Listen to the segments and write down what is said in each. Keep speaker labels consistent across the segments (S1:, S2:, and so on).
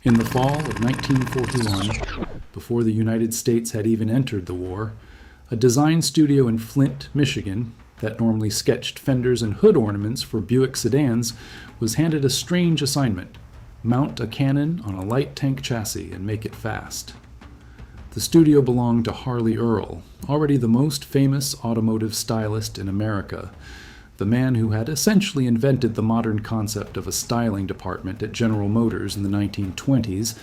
S1: In the fall of 1941, before the United States had even entered the war, a design studio in Flint, Michigan, that normally sketched fenders and hood ornaments for Buick sedans, was handed a strange assignment: mount a cannon on a light tank chassis and make it fast. The studio belonged to Harley Earl, already the most famous automotive stylist in America, the man who had essentially invented the modern concept of a styling department at General Motors in the 1920s,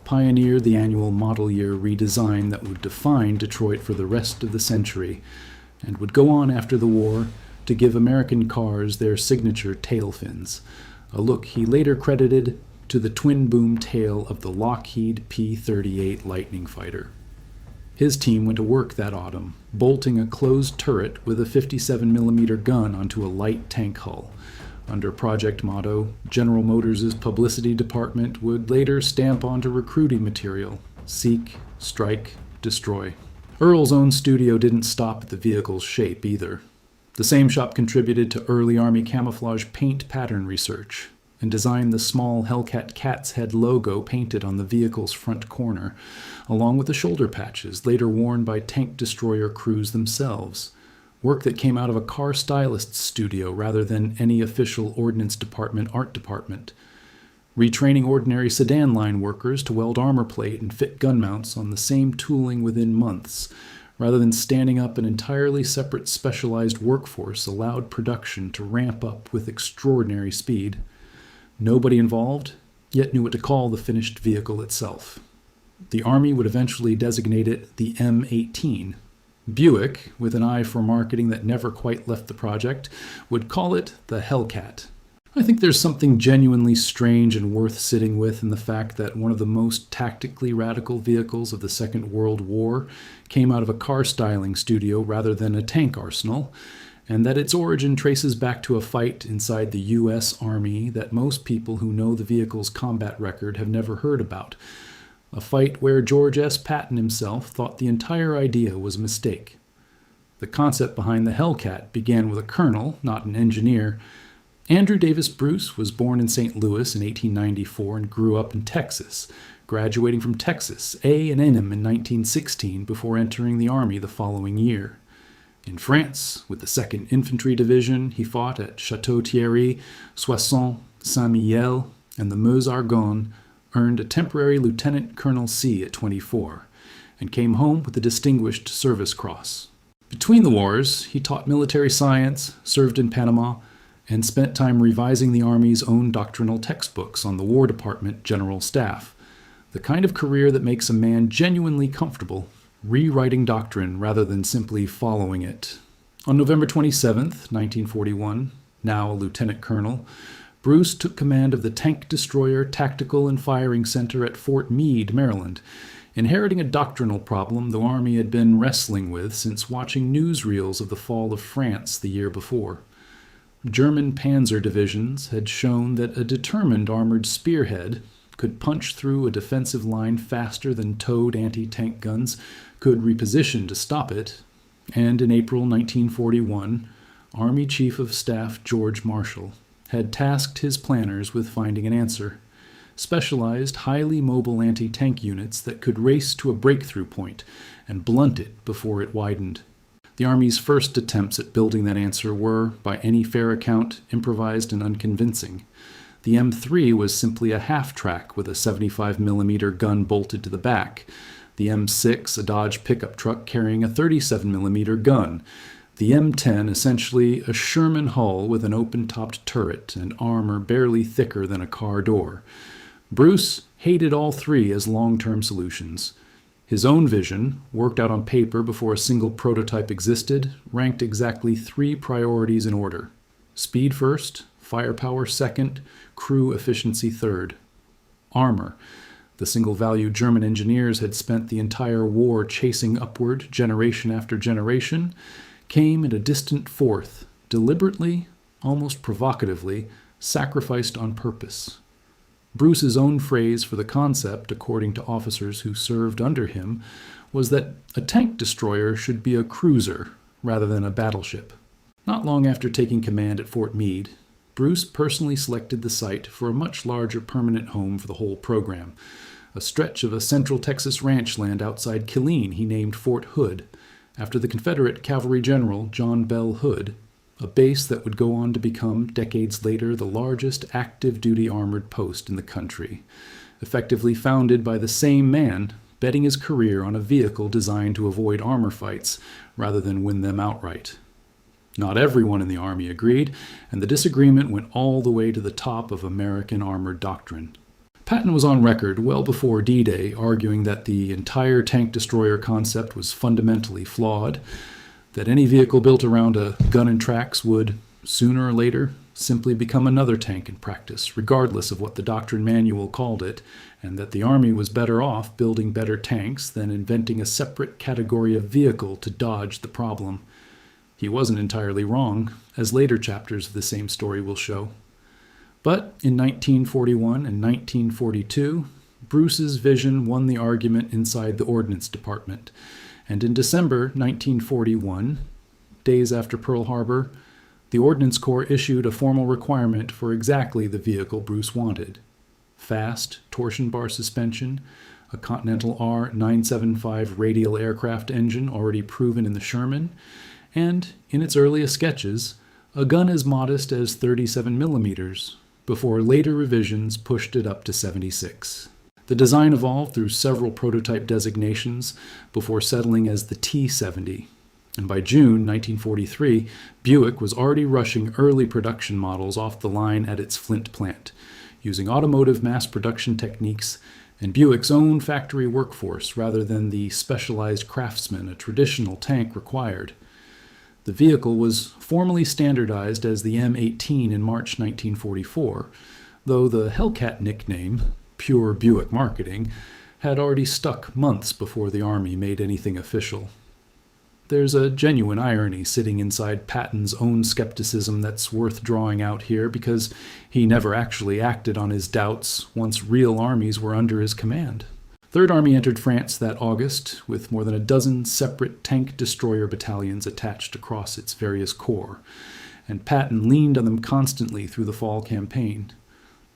S1: pioneered the annual model year redesign that would define Detroit for the rest of the century, and would go on after the war to give American cars their signature tailfins, a look he later credited to the twin-boom tail of the Lockheed P-38 Lightning fighter. His team went to work that autumn, bolting a closed turret with a 57mm gun onto a light tank hull. Under project motto, General Motors' publicity department would later stamp onto recruiting material: seek, strike, destroy. Earl's own studio didn't stop at the vehicle's shape either. The same shop contributed to early Army camouflage paint pattern research and designed the small Hellcat cat's head logo painted on the vehicle's front corner, along with the shoulder patches later worn by tank destroyer crews themselves. Work that came out of a car stylist's studio rather than any official Ordnance Department art department. Retraining ordinary sedan line workers to weld armor plate and fit gun mounts on the same tooling within months, rather than standing up an entirely separate specialized workforce, allowed production to ramp up with extraordinary speed. Nobody involved yet knew what to call the finished vehicle itself. The Army would eventually designate it the M18. Buick, with an eye for marketing that never quite left the project, would call it the Hellcat. I think there's something genuinely strange and worth sitting with in the fact that one of the most tactically radical vehicles of the Second World War came out of a car styling studio rather than a tank arsenal, and that its origin traces back to a fight inside the U.S. Army that most people who know the vehicle's combat record have never heard about. A fight where George S. Patton himself thought the entire idea was a mistake. The concept behind the Hellcat began with a colonel, not an engineer. Andrew Davis Bruce was born in St. Louis in 1894 and grew up in Texas, graduating from Texas A&M in 1916 before entering the Army the following year. In France, with the 2nd Infantry Division, he fought at Château-Thierry, Soissons, Saint-Mihiel, and the Meuse-Argonne, earned a temporary Lieutenant Colonel C at 24, and came home with the Distinguished Service Cross. Between the wars, he taught military science, served in Panama, and spent time revising the Army's own doctrinal textbooks on the War Department General Staff, the kind of career that makes a man genuinely comfortable rewriting doctrine rather than simply following it. On November 27, 1941, now a lieutenant colonel, Bruce took command of the Tank Destroyer Tactical and Firing Center at Fort Meade, Maryland, inheriting a doctrinal problem the Army had been wrestling with since watching newsreels of the fall of France the year before. German panzer divisions had shown that a determined armored spearhead could punch through a defensive line faster than towed anti-tank guns could reposition to stop it, and in April 1941, Army Chief of Staff George Marshall had tasked his planners with finding an answer: specialized, highly mobile anti-tank units that could race to a breakthrough point and blunt it before it widened. The Army's first attempts at building that answer were, by any fair account, improvised and unconvincing. The M3 was simply a half-track with a 75mm gun bolted to the back. The M6, a Dodge pickup truck carrying a 37mm gun. The M10, essentially a Sherman hull with an open-topped turret and armor barely thicker than a car door. Bruce hated all three as long-term solutions. His own vision, worked out on paper before a single prototype existed, ranked exactly 3 priorities in order: speed first, firepower second, crew efficiency third. Armor, the single value German engineers had spent the entire war chasing upward generation after generation, came at a distant fourth, deliberately, almost provocatively, sacrificed on purpose. Bruce's own phrase for the concept, according to officers who served under him, was that a tank destroyer should be a cruiser rather than a battleship. Not long after taking command at Fort Meade, Bruce personally selected the site for a much larger permanent home for the whole program, a stretch of a central Texas ranch land outside Killeen he named Fort Hood, after the Confederate cavalry general John Bell Hood, a base that would go on to become, decades later, the largest active-duty armored post in the country, effectively founded by the same man betting his career on a vehicle designed to avoid armor fights rather than win them outright. Not everyone in the Army agreed, and the disagreement went all the way to the top of American armored doctrine. Patton was on record well before D-Day arguing that the entire tank-destroyer concept was fundamentally flawed, that any vehicle built around a gun and tracks would, sooner or later, simply become another tank in practice, regardless of what the Doctrine manual called it, and that the Army was better off building better tanks than inventing a separate category of vehicle to dodge the problem. He wasn't entirely wrong, as later chapters of the same story will show. But in 1941 and 1942, Bruce's vision won the argument inside the Ordnance Department, and in December 1941, days after Pearl Harbor, the Ordnance Corps issued a formal requirement for exactly the vehicle Bruce wanted: fast torsion bar suspension, a Continental R-975 radial aircraft engine already proven in the Sherman, and, in its earliest sketches, a gun as modest as 37 millimeters, before later revisions pushed it up to 76. The design evolved through several prototype designations before settling as the T-70, and by June 1943, Buick was already rushing early production models off the line at its Flint plant, using automotive mass production techniques and Buick's own factory workforce rather than the specialized craftsmen a traditional tank required. The vehicle was formally standardized as the M18 in March 1944, though the Hellcat nickname, pure Buick marketing, had already stuck months before the Army made anything official. There's a genuine irony sitting inside Patton's own skepticism that's worth drawing out here, because he never actually acted on his doubts once real armies were under his command. Third Army entered France that August with more than a dozen separate tank-destroyer battalions attached across its various corps, and Patton leaned on them constantly through the fall campaign.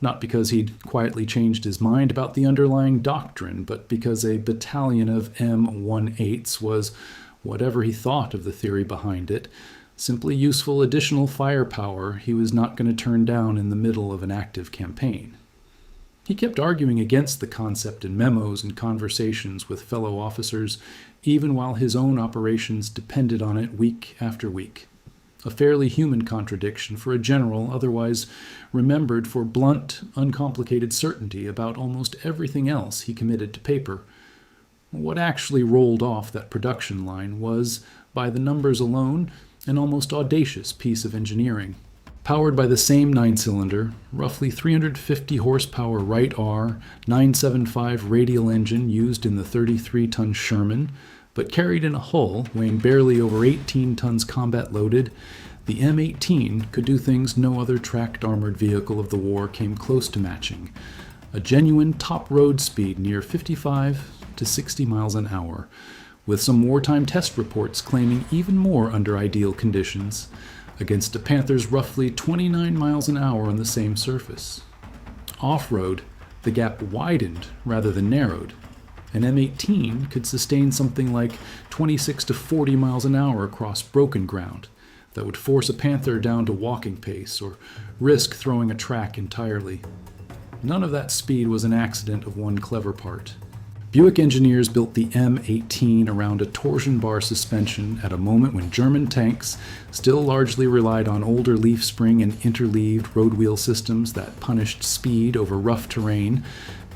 S1: Not because he'd quietly changed his mind about the underlying doctrine, but because a battalion of M18s was, whatever he thought of the theory behind it, simply useful additional firepower he was not going to turn down in the middle of an active campaign. He kept arguing against the concept in memos and conversations with fellow officers, even while his own operations depended on it week after week. A fairly human contradiction for a general otherwise remembered for blunt, uncomplicated certainty about almost everything else he committed to paper. What actually rolled off that production line was, by the numbers alone, an almost audacious piece of engineering. Powered by the same 9-cylinder, roughly 350 horsepower Wright R 975 radial engine used in the 33-ton Sherman, but carried in a hull weighing barely over 18 tons combat loaded, the M18 could do things no other tracked armored vehicle of the war came close to matching: a genuine top road speed near 55 to 60 miles an hour, with some wartime test reports claiming even more under ideal conditions, against a Panther's roughly 29 miles an hour on the same surface. Off-road, the gap widened rather than narrowed. An M18 could sustain something like 26 to 40 miles an hour across broken ground that would force a Panther down to walking pace or risk throwing a track entirely. None of that speed was an accident of one clever part. Buick engineers built the M18 around a torsion bar suspension at a moment when German tanks still largely relied on older leaf spring and interleaved road wheel systems that punished speed over rough terrain,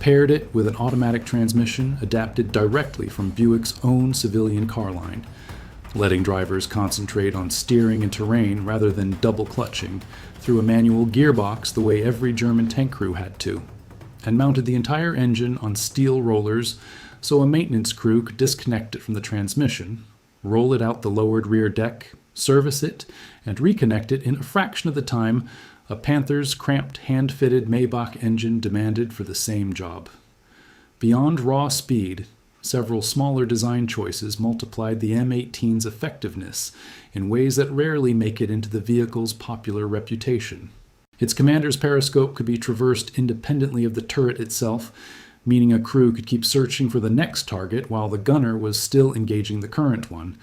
S1: paired it with an automatic transmission adapted directly from Buick's own civilian car line, letting drivers concentrate on steering and terrain rather than double clutching through a manual gearbox the way every German tank crew had to, and mounted the entire engine on steel rollers so a maintenance crew could disconnect it from the transmission, roll it out the lowered rear deck, service it, and reconnect it in a fraction of the time a Panther's cramped hand-fitted Maybach engine demanded for the same job. Beyond raw speed, several smaller design choices multiplied the M18's effectiveness in ways that rarely make it into the vehicle's popular reputation. Its commander's periscope could be traversed independently of the turret itself, meaning a crew could keep searching for the next target while the gunner was still engaging the current one,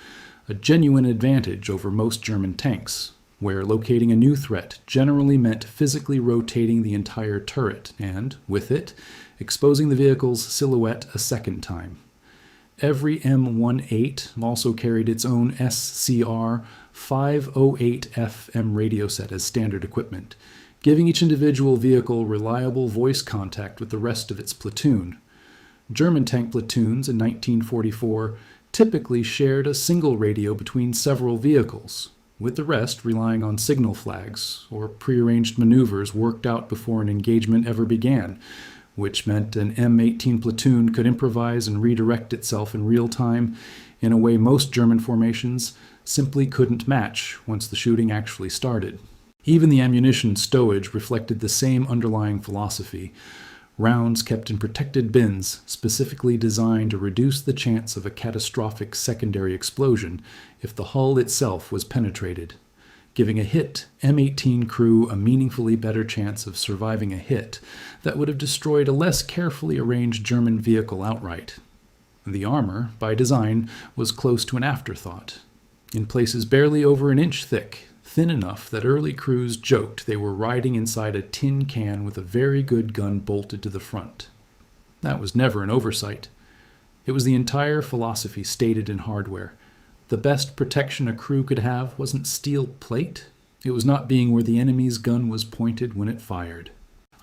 S1: a genuine advantage over most German tanks, where locating a new threat generally meant physically rotating the entire turret and, with it, exposing the vehicle's silhouette a second time. Every M18 also carried its own SCR 508FM radio set as standard equipment, giving each individual vehicle reliable voice contact with the rest of its platoon. German tank platoons in 1944 typically shared a single radio between several vehicles, with the rest relying on signal flags or prearranged maneuvers worked out before an engagement ever began, which meant an M18 platoon could improvise and redirect itself in real time in a way most German formations simply couldn't match once the shooting actually started. Even the ammunition stowage reflected the same underlying philosophy. Rounds kept in protected bins specifically designed to reduce the chance of a catastrophic secondary explosion if the hull itself was penetrated, giving a hit M18 crew a meaningfully better chance of surviving a hit that would have destroyed a less carefully arranged German vehicle outright. The armor, by design, was close to an afterthought, in places barely over an inch thick, thin enough that early crews joked they were riding inside a tin can with a very good gun bolted to the front. That was never an oversight. It was the entire philosophy stated in hardware. The best protection a crew could have wasn't steel plate. It was not being where the enemy's gun was pointed when it fired.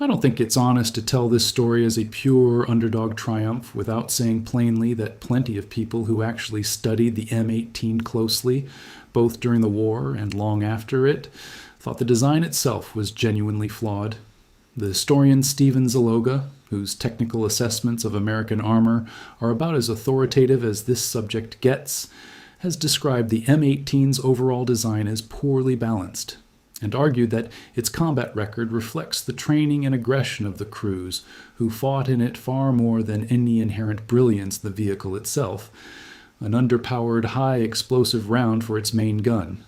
S1: I don't think it's honest to tell this story as a pure underdog triumph without saying plainly that plenty of people who actually studied the M18 closely, both during the war and long after it, thought the design itself was genuinely flawed. The historian Stephen Zaloga, whose technical assessments of American armor are about as authoritative as this subject gets, has described the M18's overall design as poorly balanced, and argued that its combat record reflects the training and aggression of the crews, who fought in it far more than any inherent brilliance in the vehicle itself, an underpowered high-explosive round for its main gun,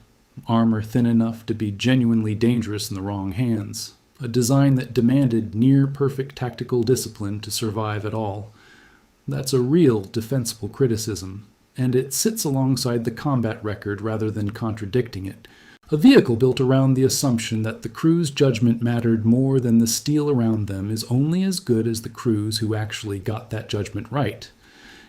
S1: armor thin enough to be genuinely dangerous in the wrong hands, a design that demanded near-perfect tactical discipline to survive at all. That's a real defensible criticism, and it sits alongside the combat record rather than contradicting it. A vehicle built around the assumption that the crew's judgment mattered more than the steel around them is only as good as the crews who actually got that judgment right.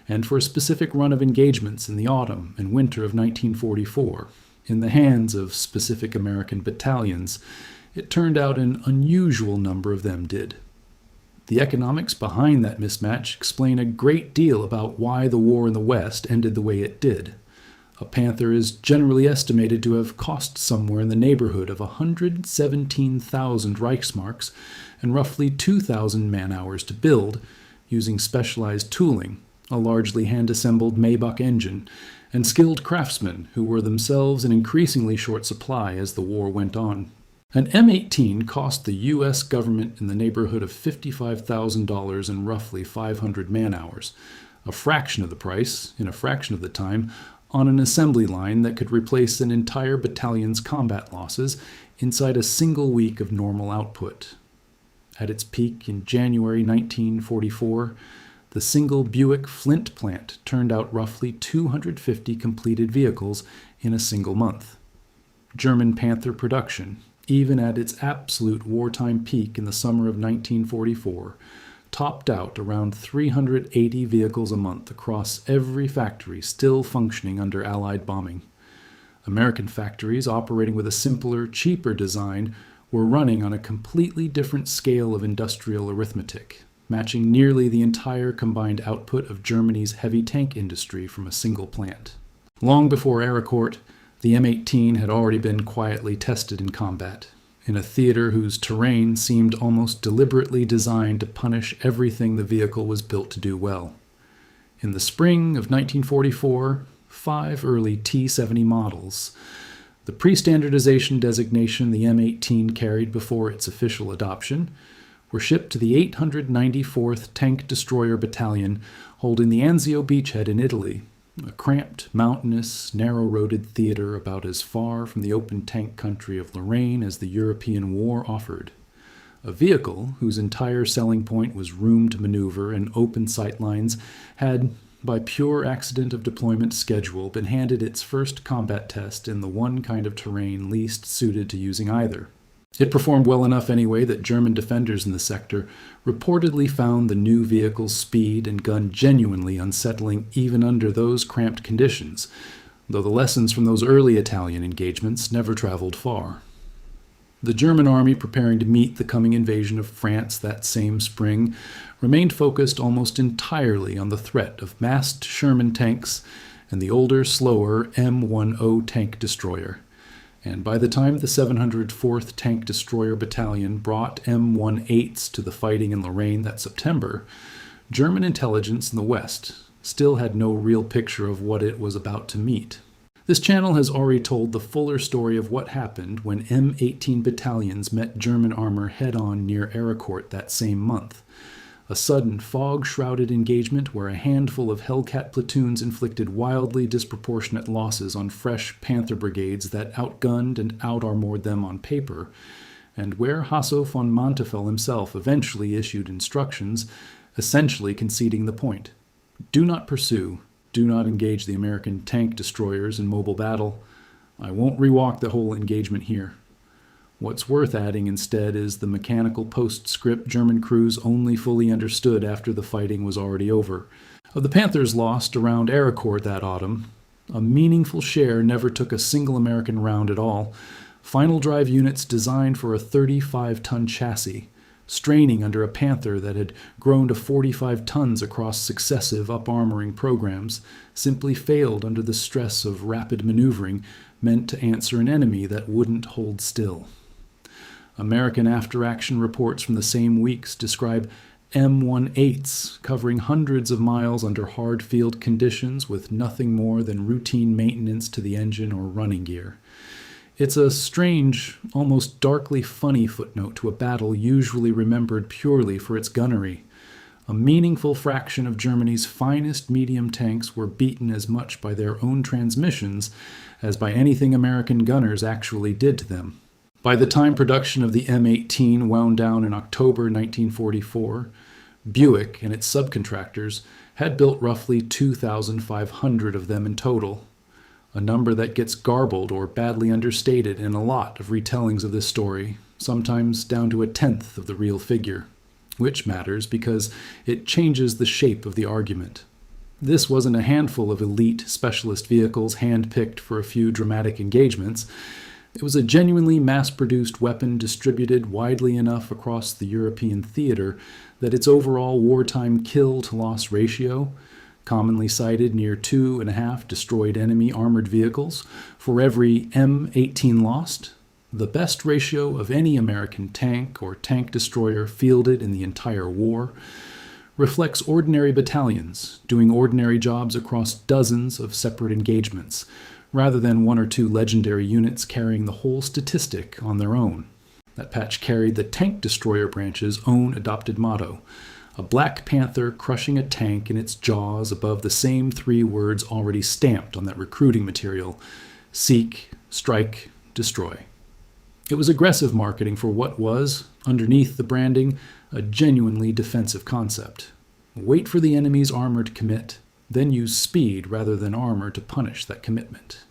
S1: And for a specific run of engagements in the autumn and winter of 1944, in the hands of specific American battalions, it turned out an unusual number of them did. The economics behind that mismatch explain a great deal about why the war in the West ended the way it did. A Panther is generally estimated to have cost somewhere in the neighborhood of 117,000 Reichsmarks and roughly 2,000 man-hours to build, using specialized tooling, a largely hand-assembled Maybach engine, and skilled craftsmen who were themselves in increasingly short supply as the war went on. An M18 cost the U.S. government in the neighborhood of $55,000 and roughly 500 man-hours, a fraction of the price, in a fraction of the time, on an assembly line that could replace an entire battalion's combat losses inside a single week of normal output. At its peak in January 1944, the single Buick Flint plant turned out roughly 250 completed vehicles in a single month. German Panther production, even at its absolute wartime peak in the summer of 1944, topped out around 380 vehicles a month across every factory still functioning under Allied bombing. American factories operating with a simpler, cheaper design were running on a completely different scale of industrial arithmetic, matching nearly the entire combined output of Germany's heavy tank industry from a single plant. Long before Ericourt, the M18 had already been quietly tested in combat, in a theater whose terrain seemed almost deliberately designed to punish everything the vehicle was built to do well. In the spring of 1944, 5 early T-70 models, the pre-standardization designation the M18 carried before its official adoption, were shipped to the 894th Tank Destroyer Battalion holding the Anzio beachhead in Italy, a cramped, mountainous, narrow-roaded theater about as far from the open tank country of Lorraine as the European war offered. A vehicle whose entire selling point was room to maneuver and open sight lines had, by pure accident of deployment schedule, been handed its first combat test in the one kind of terrain least suited to using either. It performed well enough anyway that German defenders in the sector reportedly found the new vehicle's speed and gun genuinely unsettling even under those cramped conditions, though the lessons from those early Italian engagements never traveled far. The German army preparing to meet the coming invasion of France that same spring remained focused almost entirely on the threat of massed Sherman tanks and the older, slower M10 tank destroyer. And by the time the 704th Tank Destroyer Battalion brought M18s to the fighting in Lorraine that September, German intelligence in the West still had no real picture of what it was about to meet. This channel has already told the fuller story of what happened when M18 battalions met German armor head-on near Ericourt that same month. A sudden fog-shrouded engagement where a handful of Hellcat platoons inflicted wildly disproportionate losses on fresh Panther brigades that outgunned and outarmored them on paper, and where Hasso von Manteuffel himself eventually issued instructions, essentially conceding the point. Do not pursue, do not engage the American tank destroyers in mobile battle. I won't rewalk the whole engagement here. What's worth adding instead is the mechanical postscript German crews only fully understood after the fighting was already over. Of the Panthers lost around Ericourt that autumn, a meaningful share never took a single American round at all. Final drive units designed for a 35-ton chassis, straining under a Panther that had grown to 45 tons across successive up-armoring programs, simply failed under the stress of rapid maneuvering meant to answer an enemy that wouldn't hold still. American after-action reports from the same weeks describe M18s covering hundreds of miles under hard field conditions with nothing more than routine maintenance to the engine or running gear. It's a strange, almost darkly funny footnote to a battle usually remembered purely for its gunnery. A meaningful fraction of Germany's finest medium tanks were beaten as much by their own transmissions as by anything American gunners actually did to them. By the time production of the M18 wound down in October 1944, Buick and its subcontractors had built roughly 2,500 of them in total, a number that gets garbled or badly understated in a lot of retellings of this story, sometimes down to a tenth of the real figure, which matters because it changes the shape of the argument. This wasn't a handful of elite specialist vehicles hand-picked for a few dramatic engagements. It was a genuinely mass-produced weapon distributed widely enough across the European theater that its overall wartime kill-to-loss ratio, commonly cited near 2.5 destroyed enemy armored vehicles for every M18 lost, the best ratio of any American tank or tank destroyer fielded in the entire war, reflects ordinary battalions doing ordinary jobs across dozens of separate engagements, rather than one or two legendary units carrying the whole statistic on their own. That patch carried the tank destroyer branch's own adopted motto, a Black Panther crushing a tank in its jaws above the same 3 words already stamped on that recruiting material: seek, strike, destroy. It was aggressive marketing for what was, underneath the branding, a genuinely defensive concept. Wait for the enemy's armor to commit, then use speed rather than armor to punish that commitment.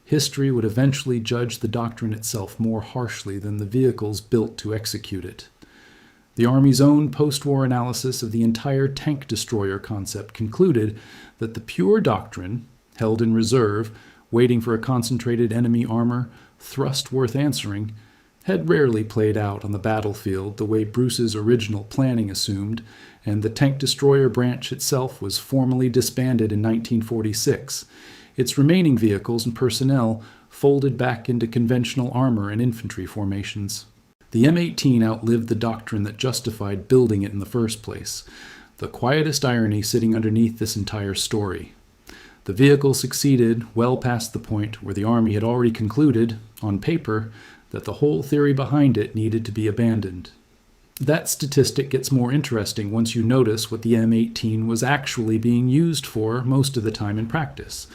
S1: History would eventually judge the doctrine itself more harshly than the vehicles built to execute it. The Army's own post-war analysis of the entire tank destroyer concept concluded that the pure doctrine, held in reserve, waiting for a concentrated enemy armor, thrust worth answering, had rarely played out on the battlefield the way Bruce's original planning assumed, and the tank destroyer branch itself was formally disbanded in 1946, its remaining vehicles and personnel folded back into conventional armor and infantry formations. The M18 outlived the doctrine that justified building it in the first place, the quietest irony sitting underneath this entire story. The vehicle succeeded well past the point where the Army had already concluded, on paper, that the whole theory behind it needed to be abandoned. That statistic gets more interesting once you notice what the M18 was actually being used for most of the time in practice.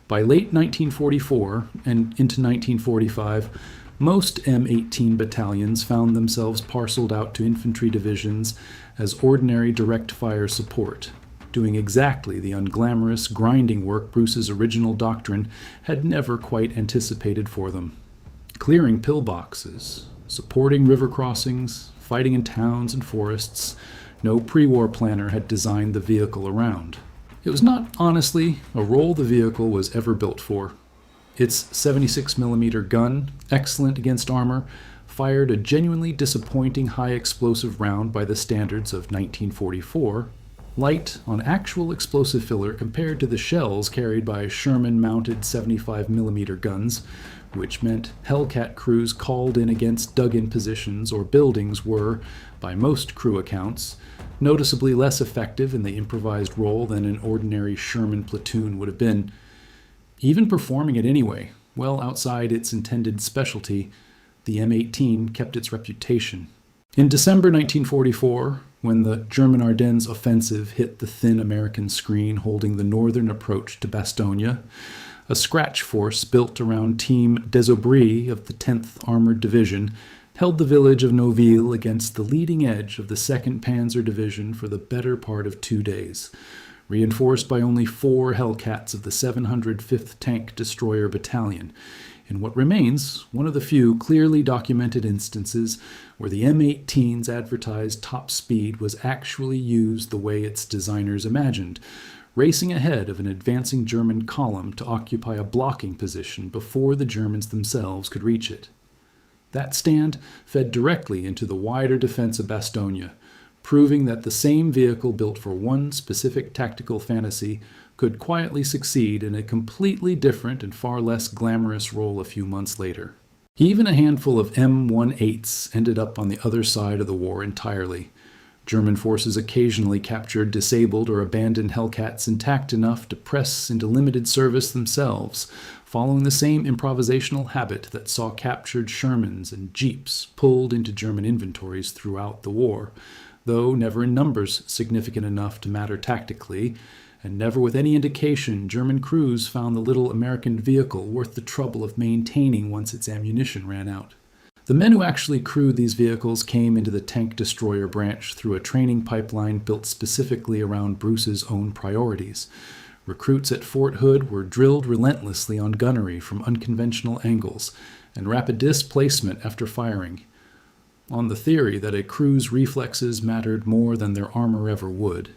S1: By late 1944 and into 1945, most M18 battalions found themselves parceled out to infantry divisions as ordinary direct fire support, doing exactly the unglamorous, grinding work Bruce's original doctrine had never quite anticipated for them. Clearing pillboxes, supporting river crossings, fighting in towns and forests, no pre-war planner had designed the vehicle around. It was not, honestly, a role the vehicle was ever built for. Its 76mm gun, excellent against armor, fired a genuinely disappointing high-explosive round by the standards of 1944, light on actual explosive filler compared to the shells carried by Sherman-mounted 75mm guns, which meant Hellcat crews called in against dug-in positions or buildings were, by most crew accounts, noticeably less effective in the improvised role than an ordinary Sherman platoon would have been. Even performing it anyway, well outside its intended specialty, the M18 kept its reputation. In December 1944, when the German Ardennes offensive hit the thin American screen holding the northern approach to Bastogne, a scratch force built around Team Desaubry of the 10th Armored Division held the village of Noville against the leading edge of the 2nd Panzer Division for the better part of 2 days, reinforced by only 4 Hellcats of the 705th Tank Destroyer Battalion, in what remains one of the few clearly documented instances where the M18's advertised top speed was actually used the way its designers imagined, racing ahead of an advancing German column to occupy a blocking position before the Germans themselves could reach it. That stand fed directly into the wider defense of Bastogne, proving that the same vehicle built for one specific tactical fantasy could quietly succeed in a completely different and far less glamorous role a few months later. Even a handful of M18s ended up on the other side of the war entirely. German forces occasionally captured disabled or abandoned Hellcats intact enough to press into limited service themselves, following the same improvisational habit that saw captured Shermans and Jeeps pulled into German inventories throughout the war, though never in numbers significant enough to matter tactically, and never with any indication German crews found the little American vehicle worth the trouble of maintaining once its ammunition ran out. The men who actually crewed these vehicles came into the tank destroyer branch through a training pipeline built specifically around Bruce's own priorities. Recruits at Fort Hood were drilled relentlessly on gunnery from unconventional angles and rapid displacement after firing, on the theory that a crew's reflexes mattered more than their armor ever would.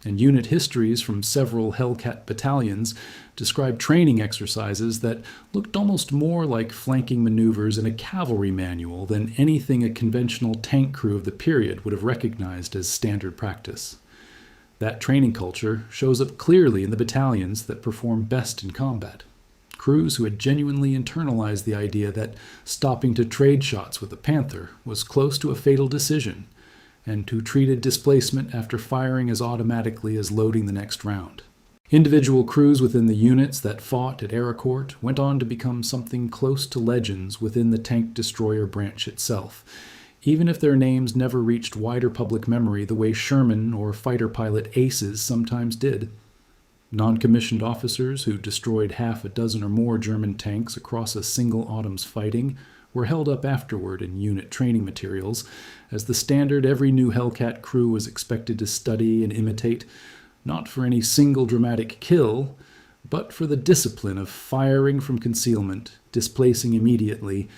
S1: And unit histories from several Hellcat battalions described training exercises that looked almost more like flanking maneuvers in a cavalry manual than anything a conventional tank crew of the period would have recognized as standard practice. That training culture shows up clearly in the battalions that perform best in combat. Crews who had genuinely internalized the idea that stopping to trade shots with a Panther was close to a fatal decision, and who treated displacement after firing as automatically as loading the next round. Individual crews within the units that fought at Aracourt went on to become something close to legends within the tank destroyer branch itself, even if their names never reached wider public memory the way Sherman or fighter pilot aces sometimes did. Non-commissioned officers who destroyed half a dozen or more German tanks across a single autumn's fighting were held up afterward in unit training materials as the standard every new Hellcat crew was expected to study and imitate, not for any single dramatic kill, but for the discipline of firing from concealment, displacing immediately,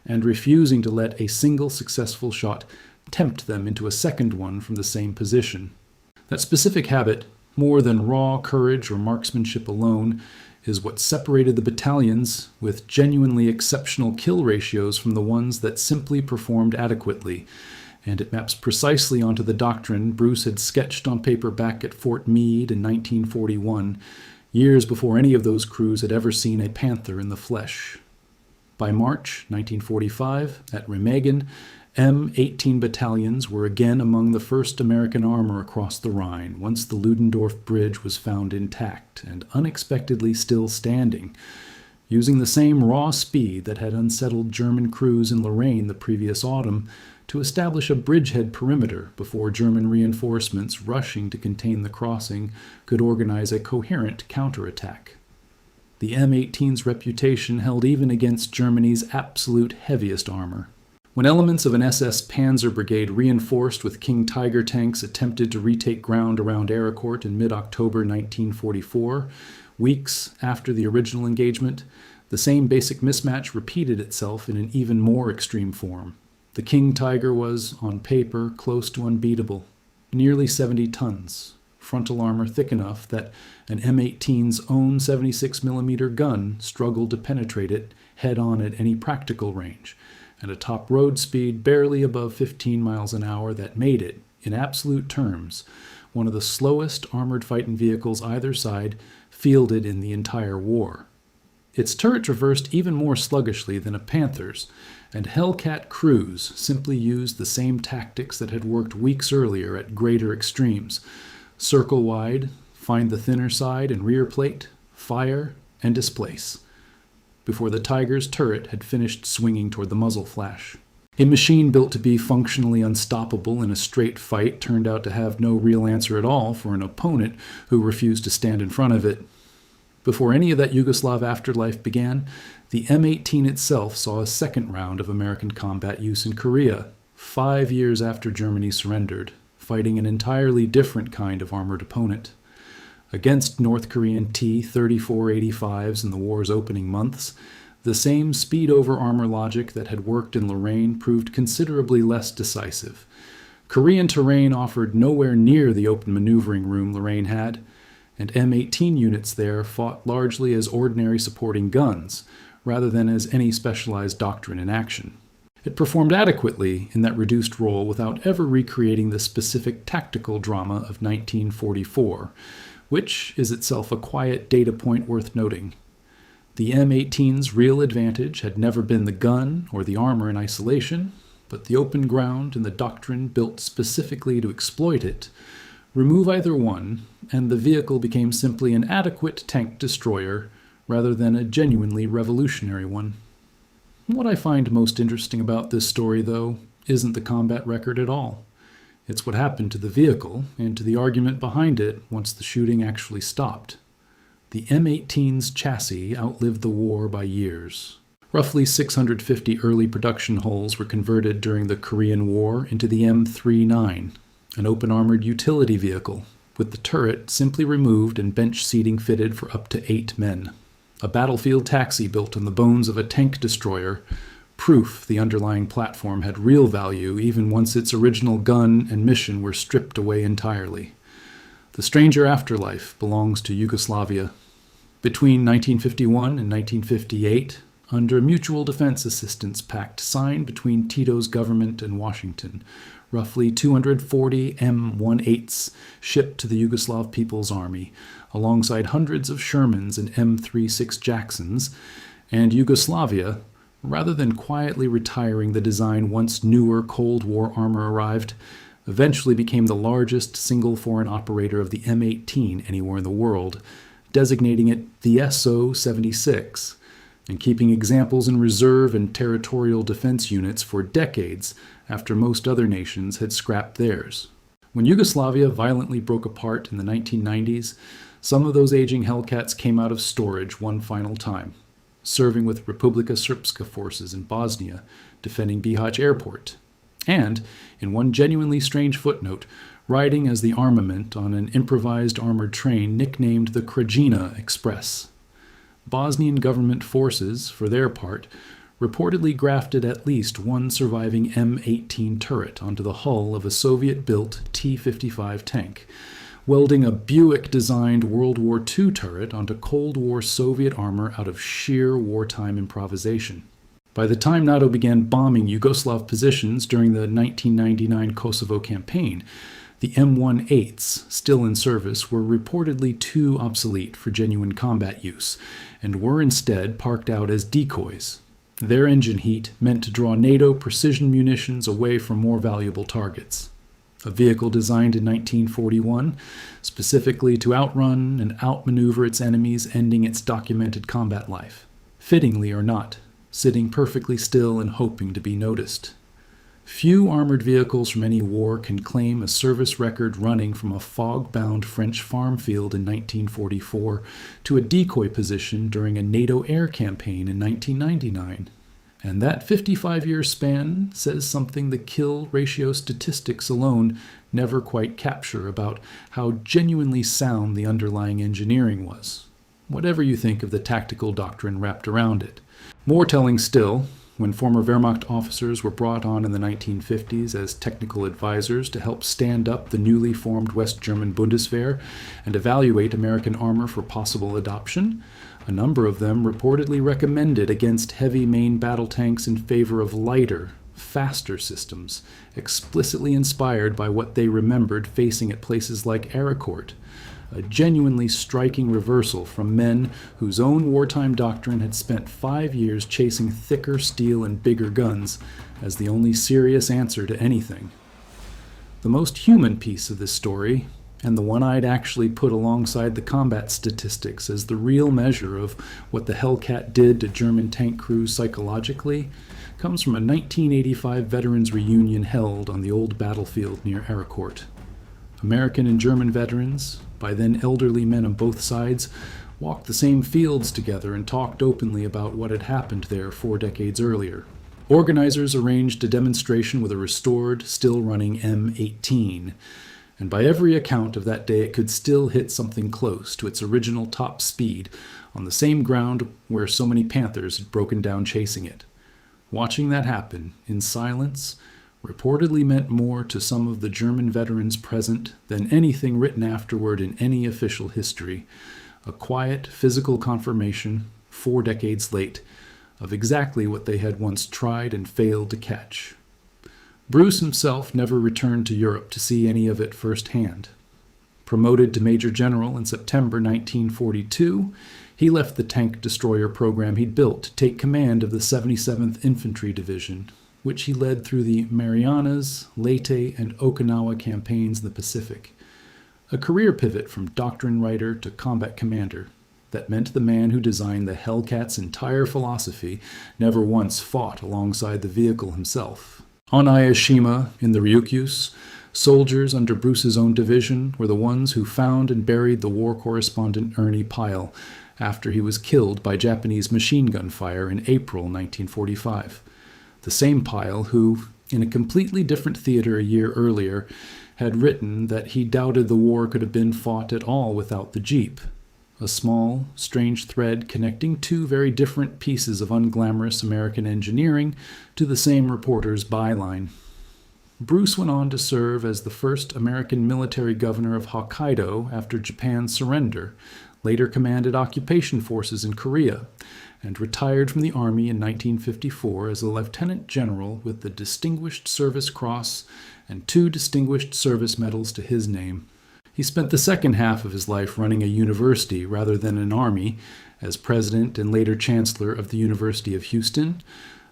S1: and refusing to let a single successful shot tempt them into a second one from the same position. That specific habit, more than raw courage or marksmanship alone, is what separated the battalions with genuinely exceptional kill ratios from the ones that simply performed adequately, and it maps precisely onto the doctrine Bruce had sketched on paper back at Fort Meade in 1941, years before any of those crews had ever seen a Panther in the flesh. By March 1945, at Remagen, M18 battalions were again among the first American armor across the Rhine once the Ludendorff Bridge was found intact and unexpectedly still standing, using the same raw speed that had unsettled German crews in Lorraine the previous autumn to establish a bridgehead perimeter before German reinforcements rushing to contain the crossing could organize a coherent counterattack. The M18's reputation held even against Germany's absolute heaviest armor. When elements of an SS Panzer Brigade reinforced with King Tiger tanks attempted to retake ground around Ericourt in mid-October 1944, weeks after the original engagement, the same basic mismatch repeated itself in an even more extreme form. The King Tiger was, on paper, close to unbeatable, nearly 70 tons, frontal armor thick enough that an M18's own 76mm gun struggled to penetrate it head-on at any practical range, and a top road speed barely above 15 miles an hour that made it, in absolute terms, one of the slowest armored fighting vehicles either side fielded in the entire war. Its turret traversed even more sluggishly than a Panther's, and Hellcat crews simply used the same tactics that had worked weeks earlier at greater extremes: circle wide, find the thinner side and rear plate, fire, and displace, before the Tiger's turret had finished swinging toward the muzzle flash. A machine built to be functionally unstoppable in a straight fight turned out to have no real answer at all for an opponent who refused to stand in front of it. Before any of that Yugoslav afterlife began, the M18 itself saw a second round of American combat use in Korea, 5 years after Germany surrendered, fighting an entirely different kind of armored opponent. Against North Korean T-3485s in the war's opening months, the same speed-over-armor logic that had worked in Lorraine proved considerably less decisive. Korean terrain offered nowhere near the open maneuvering room Lorraine had, and M18 units there fought largely as ordinary supporting guns, rather than as any specialized doctrine in action. It performed adequately in that reduced role without ever recreating the specific tactical drama of 1944, which is itself a quiet data point worth noting. The M18's real advantage had never been the gun or the armor in isolation, but the open ground and the doctrine built specifically to exploit it. Remove either one, and the vehicle became simply an adequate tank destroyer rather than a genuinely revolutionary one. What I find most interesting about this story, though, isn't the combat record at all. It's what happened to the vehicle and to the argument behind it once the shooting actually stopped. The M18's chassis outlived the war by years. Roughly 650 early production hulls were converted during the Korean War into the M39, an open-armored utility vehicle, with the turret simply removed and bench seating fitted for up to 8 men. A battlefield taxi built on the bones of a tank destroyer, proof the underlying platform had real value even once its original gun and mission were stripped away entirely. The stranger afterlife belongs to Yugoslavia. Between 1951 and 1958, under a mutual defense assistance pact signed between Tito's government and Washington, roughly 240 M18s shipped to the Yugoslav People's Army, alongside hundreds of Shermans and M36 Jacksons, and Yugoslavia, rather than quietly retiring the design once newer Cold War armor arrived, eventually became the largest single foreign operator of the M18 anywhere in the world, designating it the SO-76, and keeping examples in reserve and territorial defense units for decades after most other nations had scrapped theirs. When Yugoslavia violently broke apart in the 1990s, some of those aging Hellcats came out of storage one final time, serving with Republika Srpska forces in Bosnia, defending Bihać Airport, and, in one genuinely strange footnote, riding as the armament on an improvised armored train nicknamed the Krajina Express. Bosnian government forces, for their part, reportedly grafted at least one surviving M18 turret onto the hull of a Soviet-built T-55 tank, welding a Buick-designed World War II turret onto Cold War Soviet armor out of sheer wartime improvisation. By the time NATO began bombing Yugoslav positions during the 1999 Kosovo campaign, the M18s, still in service, were reportedly too obsolete for genuine combat use, and were instead parked out as decoys. Their engine heat meant to draw NATO precision munitions away from more valuable targets. A vehicle designed in 1941, specifically to outrun and outmaneuver its enemies, ending its documented combat life. Fittingly or not, sitting perfectly still and hoping to be noticed. Few armored vehicles from any war can claim a service record running from a fog-bound French farm field in 1944 to a decoy position during a NATO air campaign in 1999. And that 55-year span says something the kill ratio statistics alone never quite capture about how genuinely sound the underlying engineering was, whatever you think of the tactical doctrine wrapped around it. More telling still, when former Wehrmacht officers were brought on in the 1950s as technical advisors to help stand up the newly formed West German Bundeswehr and evaluate American armor for possible adoption, a number of them reportedly recommended against heavy main battle tanks in favor of lighter, faster systems, explicitly inspired by what they remembered facing at places like Aracourt, a genuinely striking reversal from men whose own wartime doctrine had spent 5 years chasing thicker steel and bigger guns as the only serious answer to anything. The most human piece of this story, and the one I'd actually put alongside the combat statistics as the real measure of what the Hellcat did to German tank crews psychologically, comes from a 1985 veterans reunion held on the old battlefield near Aracourt. American and German veterans, by then elderly men on both sides, walked the same fields together and talked openly about what had happened there 4 decades earlier. Organizers arranged a demonstration with a restored, still-running M18, and by every account of that day it could still hit something close to its original top speed on the same ground where so many Panthers had broken down chasing it. Watching that happen, in silence, reportedly meant more to some of the German veterans present than anything written afterward in any official history, a quiet physical confirmation, 4 decades late, of exactly what they had once tried and failed to catch. Bruce himself never returned to Europe to see any of it firsthand. Promoted to Major General in September 1942, he left the tank destroyer program he'd built to take command of the 77th Infantry Division, which he led through the Marianas, Leyte, and Okinawa campaigns in the Pacific. A career pivot from doctrine writer to combat commander that meant the man who designed the Hellcat's entire philosophy never once fought alongside the vehicle himself. On Ayashima, in the Ryukyus, soldiers under Bruce's own division were the ones who found and buried the war correspondent Ernie Pyle after he was killed by Japanese machine gun fire in April 1945. The same Pyle who, in a completely different theater a year earlier, had written that he doubted the war could have been fought at all without the Jeep, a small, strange thread connecting 2 very different pieces of unglamorous American engineering to the same reporter's byline. Bruce went on to serve as the first American military governor of Hokkaido after Japan's surrender, later commanded occupation forces in Korea, and retired from the Army in 1954 as a lieutenant general with the Distinguished Service Cross and 2 Distinguished Service Medals to his name. He spent the second half of his life running a university rather than an army, as president and later chancellor of the University of Houston,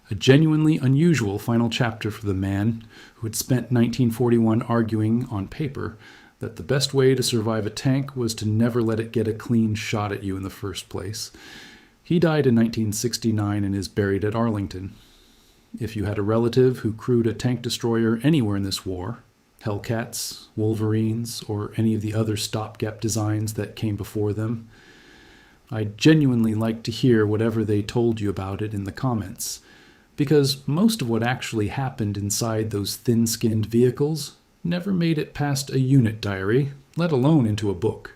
S1: a genuinely unusual final chapter for the man who had spent 1941 arguing on paper that the best way to survive a tank was to never let it get a clean shot at you in the first place. He died in 1969 and is buried at Arlington. If you had a relative who crewed a tank destroyer anywhere in this war, Hellcats, Wolverines, or any of the other stopgap designs that came before them, I'd genuinely like to hear whatever they told you about it in the comments, because most of what actually happened inside those thin-skinned vehicles never made it past a unit diary, let alone into a book.